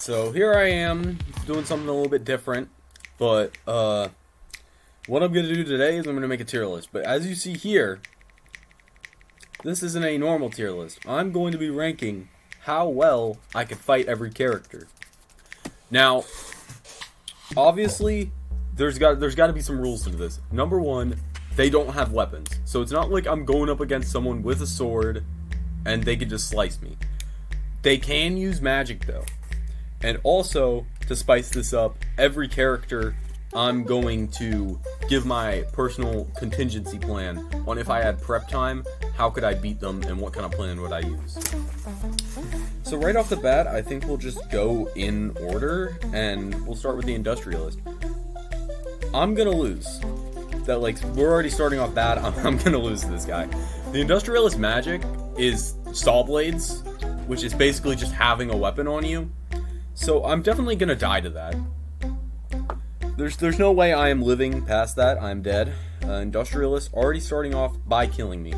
So here I am, doing something a little bit different, but what I'm going to do today is I'm going to make a tier list. But as you see here, this isn't a normal tier list. I'm going to be ranking how well I can fight every character. Now, obviously, there's got to be some rules to this. Number one, they don't have weapons. So it's not like I'm going up against someone with a sword and they can just slice me. They can use magic though. And also, to spice this up, every character I'm going to give my personal contingency plan on if I had prep time, how could I beat them, and what kind of plan would I use. So right off the bat, I think we'll just go in order, and we'll start with the Industrialist. I'm gonna lose. That, like, we're already starting off bad, I'm gonna lose to this guy. The Industrialist magic is Saw Blades, which is basically just having a weapon on you. So I'm definitely gonna die to that. There's no way I am living past that. I'm dead. Industrialist already starting off by killing me.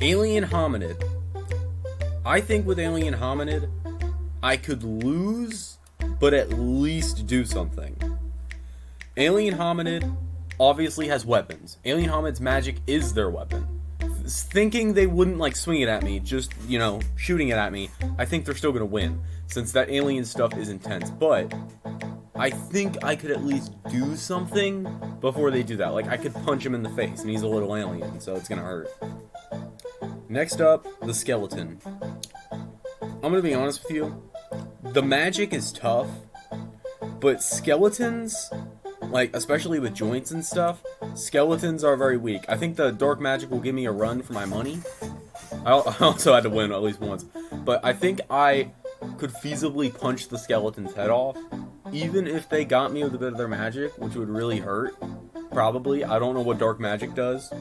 Alien Hominid. I think with Alien Hominid, I could lose, but at least do something. Alien Hominid obviously has weapons. Alien Hominid's magic is their weapon. Thinking they wouldn't, like, swing it at me, just, you know, shooting it at me, I think they're still gonna win, since that alien stuff is intense. But I think I could at least do something before they do that. Like, I could punch him in the face, and he's a little alien, so it's gonna hurt. Next up, the Skeleton. I'm gonna be honest with you, the magic is tough, but skeletons, like, especially with joints and stuff, skeletons are very weak. I think the dark magic will give me a run for my money. I also had to win at least once. But I think I could feasibly punch the skeleton's head off, even if they got me with a bit of their magic, which would really hurt. Probably. I don't know what dark magic does.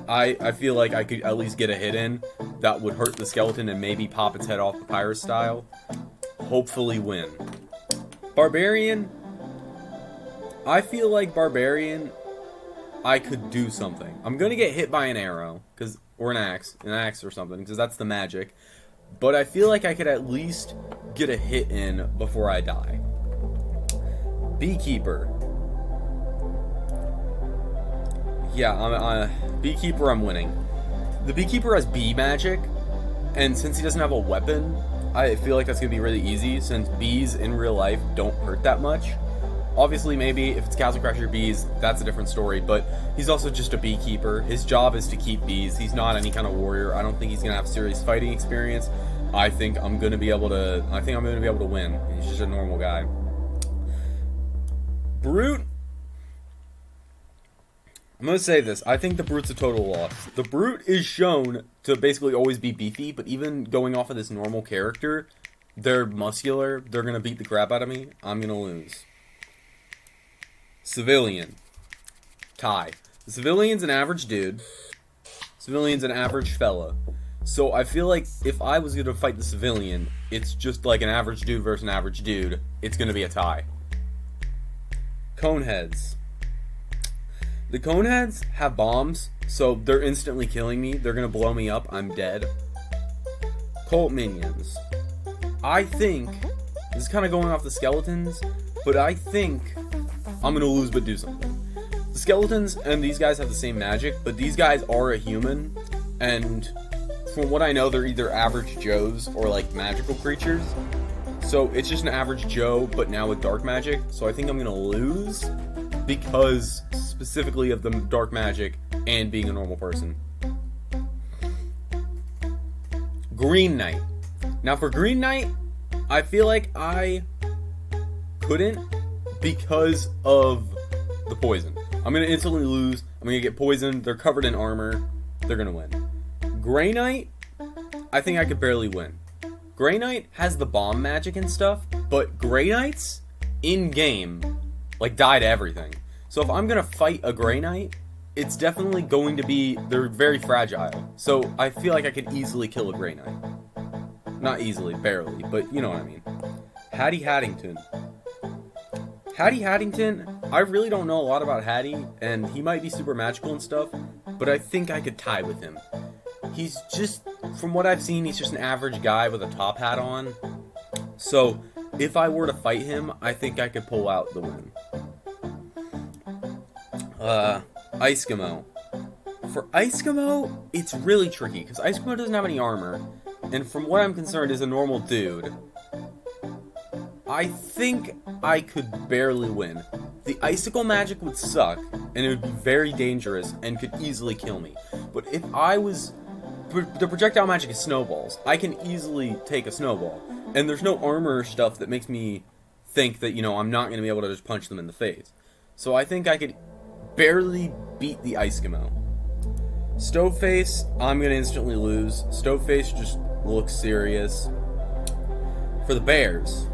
I feel like I could at least get a hit in that would hurt the skeleton and maybe pop its head off papyrus style. Hopefully win. Barbarian. I feel like Barbarian, I could do something. I'm gonna get hit by an arrow, or an axe or something, because that's the magic. But I feel like I could at least get a hit in before I die. Beekeeper. Yeah, Beekeeper, I'm winning. The Beekeeper has bee magic, and since he doesn't have a weapon, I feel like that's gonna be really easy, since bees in real life don't hurt that much. Obviously, maybe if it's Castle Crasher bees, that's a different story, but he's also just a beekeeper. His job is to keep bees. He's not any kind of warrior. I don't think he's going to have serious fighting experience. I think I'm going to be able to win. He's just a normal guy. Brute. I'm going to say this. I think the Brute's a total loss. The Brute is shown to basically always be beefy, but even going off of this normal character, they're muscular. They're going to beat the crap out of me. I'm going to lose. Civilian. Tie. The Civilian's an average dude. Civilian's an average fella. So I feel like if I was going to fight the Civilian, it's just like an average dude versus an average dude. It's going to be a tie. Coneheads. The Coneheads have bombs, so they're instantly killing me. They're going to blow me up. I'm dead. Cult Minions. I think, this is kind of going off the skeletons, but I think I'm gonna lose but do something. The skeletons and these guys have the same magic, but these guys are a human, and from what I know, they're either average Joes or, like, magical creatures. So it's just an average Joe, but now with dark magic. So I think I'm gonna lose because specifically of the dark magic and being a normal person. Green Knight. Now for Green Knight, I feel like I couldn't, because of the poison. I'm going to instantly lose. I'm going to get poisoned. They're covered in armor. They're going to win. Grey Knight, I think I could barely win. Grey Knight has the bomb magic and stuff, but Grey Knights, in-game, like, die to everything. So if I'm going to fight a Grey Knight, it's definitely going to be, they're very fragile. So I feel like I could easily kill a Grey Knight. Not easily, barely, but you know what I mean. Hattie Haddington. Hattie Haddington, I really don't know a lot about Hattie, and he might be super magical and stuff, but I think I could tie with him. He's just, from what I've seen, he's just an average guy with a top hat on. So, if I were to fight him, I think I could pull out the win. Eskimo. For Eskimo, it's really tricky, because Eskimo doesn't have any armor, and from what I'm concerned is a normal dude. I think I could barely win. The icicle magic would suck, and it would be very dangerous, and could easily kill me. But if I was... The projectile magic is snowballs. I can easily take a snowball. And there's no armor or stuff that makes me think that, I'm not going to be able to just punch them in the face. So I think I could barely beat the Eskimo. Stoveface, I'm going to instantly lose. Stoveface just looks serious. For the bears,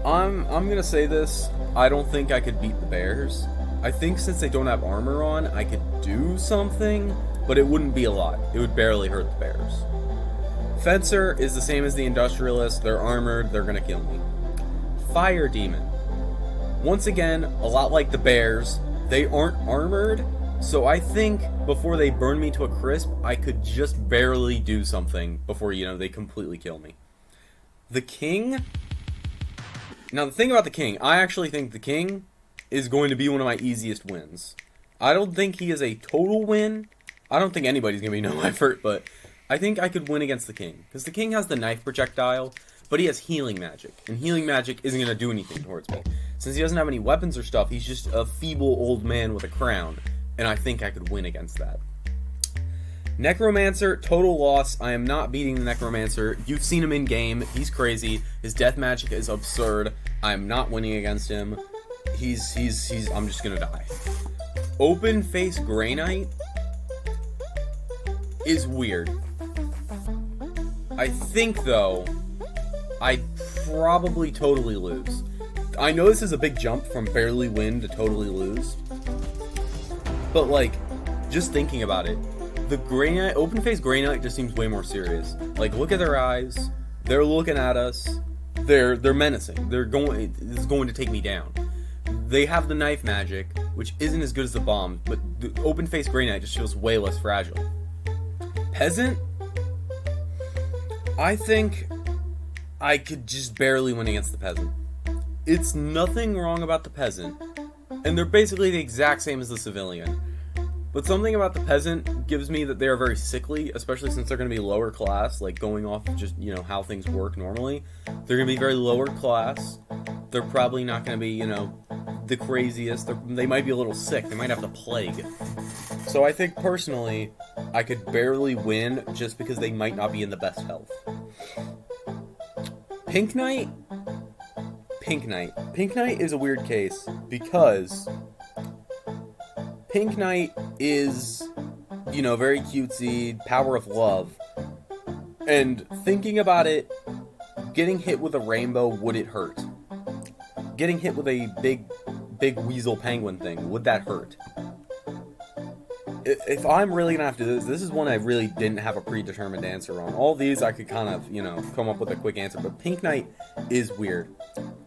I'm going to say this. I don't think I could beat the bears. I think since they don't have armor on, I could do something, but it wouldn't be a lot. It would barely hurt the bears. Fencer is the same as the Industrialist. They're armored. They're going to kill me. Fire Demon. Once again, a lot like the bears, they aren't armored, so I think before they burn me to a crisp, I could just barely do something before, they completely kill me. The King. Now, the thing about the King, I actually think the King is going to be one of my easiest wins. I don't think he is a total win. I don't think anybody's going to be no effort, but I think I could win against the King. Because the King has the knife projectile, but he has healing magic. And healing magic isn't going to do anything towards me. Since he doesn't have any weapons or stuff, he's just a feeble old man with a crown. And I think I could win against that. Necromancer, total loss. I am not beating the Necromancer. You've seen him in game. He's crazy. His death magic is absurd. I'm not winning against him. I'm just gonna die. Open face Grey Knight is weird. I think, though, I'd probably totally lose. I know this is a big jump from barely win to totally lose. But, just thinking about it, the Grey Knight, Open face Grey Knight just seems way more serious. Look at their eyes. They're looking at us. They're menacing. This is going to take me down. They have the knife magic, which isn't as good as the bomb, but the Open face Grey Knight just feels way less fragile. Peasant? I think I could just barely win against the Peasant. It's nothing wrong about the Peasant, and they're basically the exact same as the Civilian. But something about the Peasant gives me that they are very sickly, especially since they're going to be lower class, going off of just, how things work normally. They're going to be very lower class. They're probably not going to be, the craziest. They might be a little sick. They might have the plague. So I think, personally, I could barely win just because they might not be in the best health. Pink Knight? Pink Knight. Pink Knight is a weird case because Pink Knight is, very cutesy, power of love. And thinking about it, getting hit with a rainbow, would it hurt? Getting hit with a big weasel penguin thing, would that hurt? If I'm really gonna have to do this is one I really didn't have a predetermined answer on. All these I could kind of, come up with a quick answer, but Pink Knight is weird.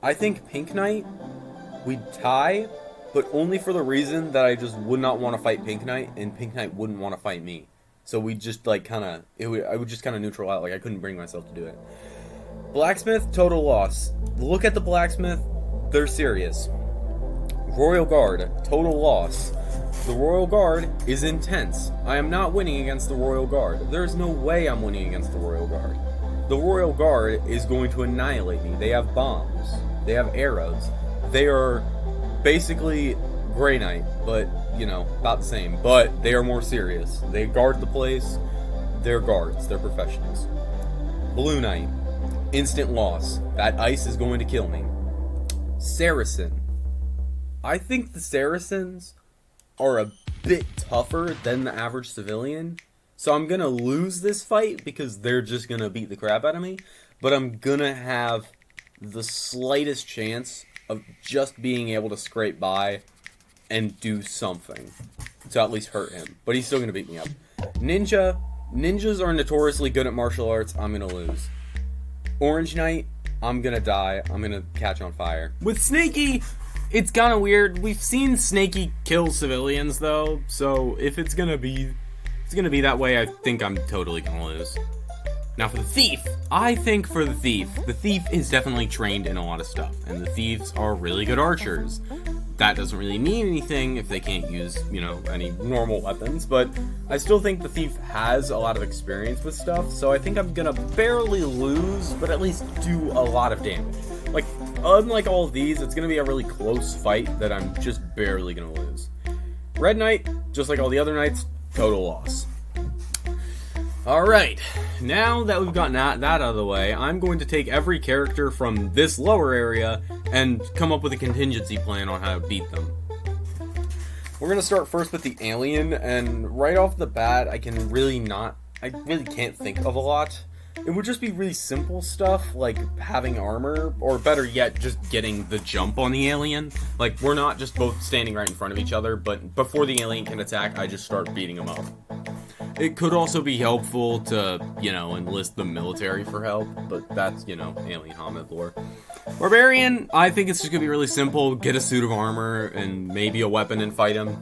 I think Pink Knight, we'd tie, but only for the reason that I just would not want to fight Pink Knight, and Pink Knight wouldn't want to fight me. So we just, I would just kind of neutral out, I couldn't bring myself to do it. Blacksmith, total loss. Look at the Blacksmith, they're serious. Royal Guard, total loss. The Royal Guard is intense. I am not winning against the Royal Guard. There's no way I'm winning against the Royal Guard. The Royal Guard is going to annihilate me. They have bombs. They have arrows. They are basically Grey Knight, but, about the same. But they are more serious. They guard the place. They're guards. They're professionals. Blue Knight, instant loss. That ice is going to kill me. Saracen. I think the Saracens are a bit tougher than the average civilian. So I'm going to lose this fight because they're just going to beat the crap out of me. But I'm going to have the slightest chance of just being able to scrape by and do something to at least hurt him. But he's still going to beat me up. Ninja. Ninjas are notoriously good at martial arts. I'm going to lose. Orange Knight. I'm going to die. I'm going to catch on fire. With Snaky, it's kind of weird. We've seen Snaky kill civilians, though. So if it's going to be that way, I think I'm totally going to lose. Now for the Thief, I think for the Thief is definitely trained in a lot of stuff, and the Thieves are really good archers. That doesn't really mean anything if they can't use, any normal weapons, but I still think the Thief has a lot of experience with stuff, so I think I'm gonna barely lose, but at least do a lot of damage. Like, unlike all of these, it's gonna be a really close fight that I'm just barely gonna lose. Red Knight, just like all the other knights, total loss. Alright, now that we've gotten that out of the way, I'm going to take every character from this lower area and come up with a contingency plan on how to beat them. We're going to start first with the alien, and right off the bat, I really can't think of a lot. It would just be really simple stuff, like having armor, or better yet, just getting the jump on the alien. Like, we're not just both standing right in front of each other, but before the alien can attack, I just start beating him up. It could also be helpful to, enlist the military for help, but that's, alien Hamid lore. Barbarian, I think it's just gonna be really simple. Get a suit of armor and maybe a weapon and fight him.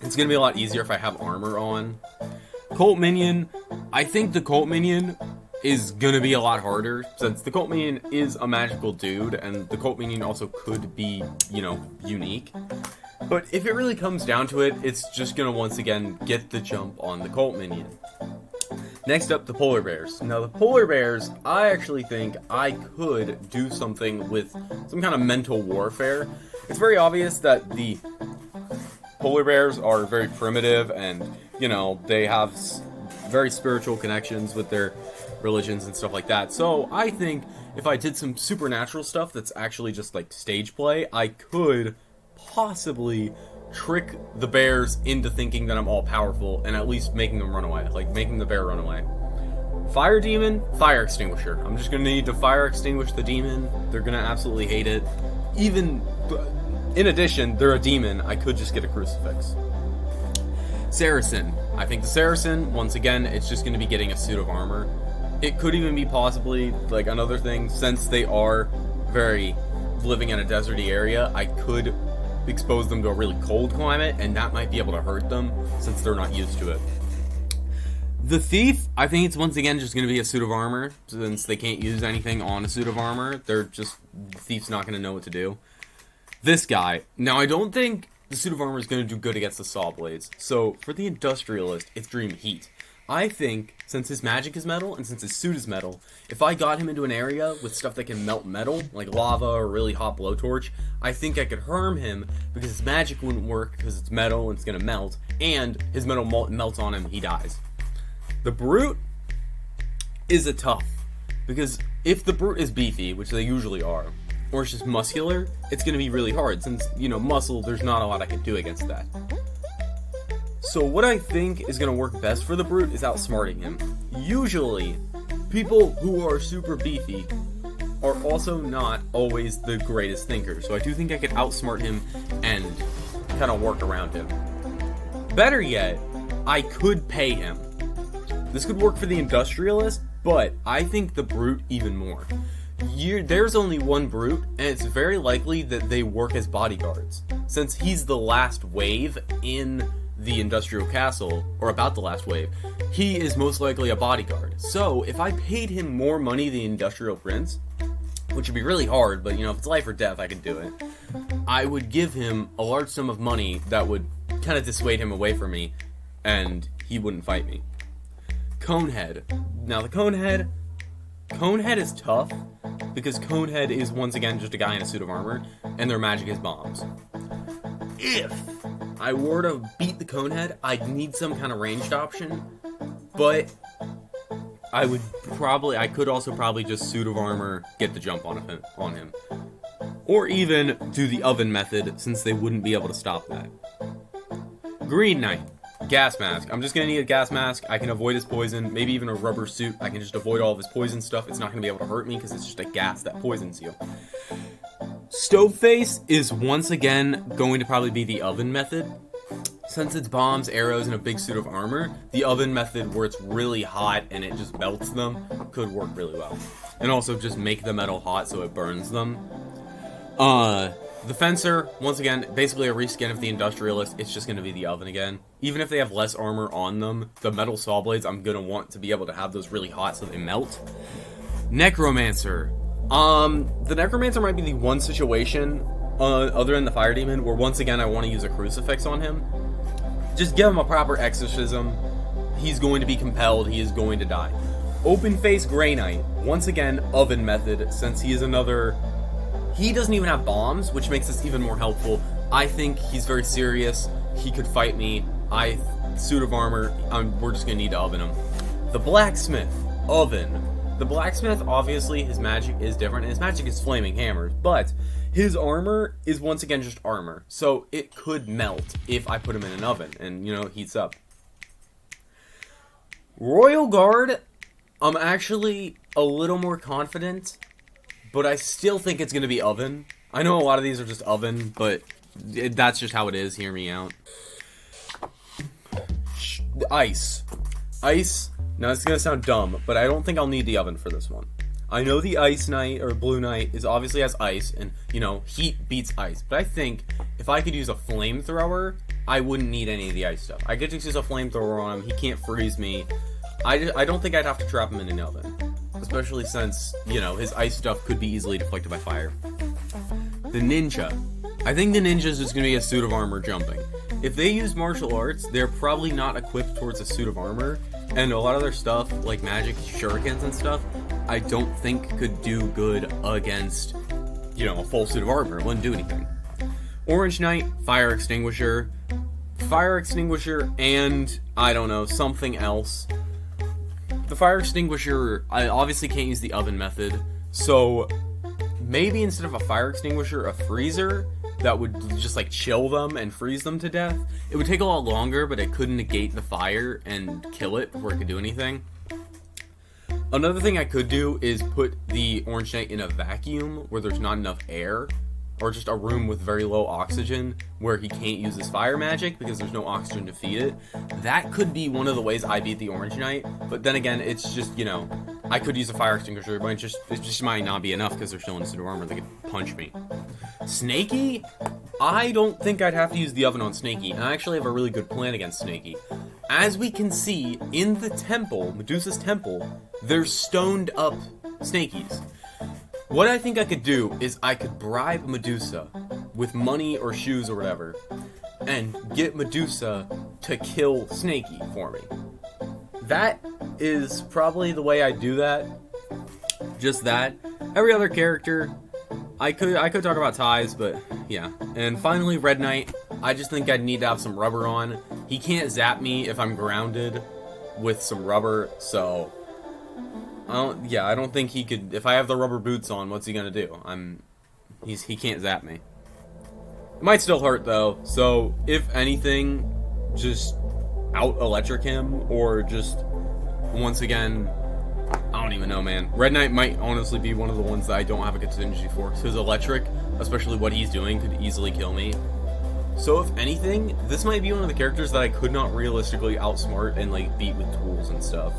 It's gonna be a lot easier if I have armor on. Cult Minion, I think the Cult Minion is gonna be a lot harder, since the Cult Minion is a magical dude, and the Cult Minion also could be, unique. But if it really comes down to it, it's just gonna once again get the jump on the Cult Minion. Next up, the Polar Bears. Now the Polar Bears, I actually think I could do something with some kind of mental warfare. It's very obvious that the Polar Bears are very primitive and, they have very spiritual connections with their religions and stuff like that. So I think if I did some supernatural stuff that's actually just like stage play, I could possibly trick the bears into thinking that I'm all powerful and at least making them run away, like making the bear run away. Fire demon, fire extinguisher. I'm just gonna need to fire extinguish the demon. They're gonna absolutely hate it. Even in addition, they're a demon. I could just get a crucifix. Saracen. I think the Saracen, once again, it's just gonna be getting a suit of armor. It could even be possibly like another thing, since they are very living in a deserty area, I could expose them to a really cold climate, and that might be able to hurt them since they're not used to it. The Thief, I think it's once again just going to be a suit of armor, since they can't use anything on a suit of armor. The Thief's not going to know what to do. This guy, now I don't think the suit of armor is going to do good against the saw blades, so for the Industrialist, it's Dream Heat. I think, since his magic is metal, and since his suit is metal, if I got him into an area with stuff that can melt metal, like lava or really hot blowtorch, I think I could harm him, because his magic wouldn't work, because it's metal and it's gonna melt, and his metal melts on him, he dies. The Brute is a tough, because if the Brute is beefy, which they usually are, or it's just muscular, it's gonna be really hard, since, muscle, there's not a lot I can do against that. So what I think is going to work best for the Brute is outsmarting him. Usually, people who are super beefy are also not always the greatest thinkers. So I do think I could outsmart him and kind of work around him. Better yet, I could pay him. This could work for the Industrialist, but I think the Brute even more. There's only one Brute, and it's very likely that they work as bodyguards. Since he's the last wave in the Industrial Castle, or about the last wave, he is most likely a bodyguard. So, if I paid him more money than the Industrial Prince, which would be really hard, but if it's life or death, I can do it, I would give him a large sum of money that would kind of dissuade him away from me, and he wouldn't fight me. Conehead. Now, the Conehead is tough, because Conehead is once again just a guy in a suit of armor, and their magic is bombs. If I were to beat the Conehead, I'd need some kind of ranged option, but I could also probably just suit of armor, get the jump on him. Or even do the oven method, since they wouldn't be able to stop that. Green Knight. Gas mask. I'm just going to need a gas mask. I can avoid his poison, maybe even a rubber suit. I can just avoid all of his poison stuff. It's not going to be able to hurt me, because it's just a gas that poisons you. Stoveface is once again going to probably be the oven method. Since it's bombs, arrows, and a big suit of armor, the oven method where it's really hot and it just melts them could work really well. And also just make the metal hot so it burns them. The Fencer, once again, basically a reskin of the Industrialist. It's just going to be the Oven again. Even if they have less armor on them, the metal saw blades, I'm going to want to be able to have those really hot so they melt. Necromancer. The Necromancer might be the one situation, other than the Fire Demon, where once again I want to use a Crucifix on him. Just give him a proper exorcism. He's going to be compelled. He is going to die. Open Face Grey Knight. Once again, Oven method, since he is another... He doesn't even have bombs, which makes this even more helpful. I think he's very serious. He could fight me. Suit of armor, we're just going to need to oven him. The Blacksmith. Oven. The Blacksmith, obviously, his magic is different, and his magic is flaming hammers, but his armor is once again just armor, so it could melt if I put him in an oven, and, you know, it heats up. Royal Guard, I'm actually a little more confident, but I still think it's going to be oven. I know a lot of these are just oven, but that's just how it is. Hear me out. Ice. Ice. Now, it's going to sound dumb, but I don't think I'll need the oven for this one. I know the Ice Knight, or Blue Knight, obviously has ice, and, you know, heat beats ice. But I think if I could use a flamethrower, I wouldn't need any of the ice stuff. I could just use a flamethrower on him. He can't freeze me. I don't think I'd have to trap him in an oven. Especially since, you know, his ice stuff could be easily deflected by fire. The Ninja. I think the Ninja is just going to be a suit of armor jumping. If they use martial arts, they're probably not equipped towards a suit of armor. And a lot of their stuff, like magic shurikens and stuff, I don't think could do good against, you know, a full suit of armor. It wouldn't do anything. Orange Knight, Fire Extinguisher. Fire Extinguisher and, I don't know, something else. The Fire Extinguisher, I obviously can't use the oven method, so maybe instead of a Fire Extinguisher, a freezer that would just like chill them and freeze them to death. It would take a lot longer, but it could negate the fire and kill it before it could do anything. Another thing I could do is put the Orange Knight in a vacuum where there's not enough air, or just a room with very low oxygen where he can't use his fire magic because there's no oxygen to feed it. That could be one of the ways I beat the Orange Knight, but then again, it's just, you know, I could use a fire extinguisher, but it just might not be enough because they're still in suit of armor. They could punch me. Snaky? I don't think I'd have to use the oven on Snaky, and I actually have a really good plan against Snaky. As we can see, in the temple, Medusa's temple, there's stoned up Snakies. What I think I could do is I could bribe Medusa with money or shoes or whatever, and get Medusa to kill Snaky for me. That is probably the way I do that. Just that. Every other character, I could talk about ties, but yeah. And finally, Red Knight. I just think I'd need to have some rubber on. He can't zap me if I'm grounded with some rubber, so I don't think he could. If I have the rubber boots on, what's he gonna do? He can't zap me. It might still hurt though, so if anything, just out electric him, or just once again, I don't even know, man. Red Knight might honestly be one of the ones that I don't have a contingency for, because electric, especially what he's doing, could easily kill me. So if anything, this might be one of the characters that I could not realistically outsmart and like beat with tools and stuff.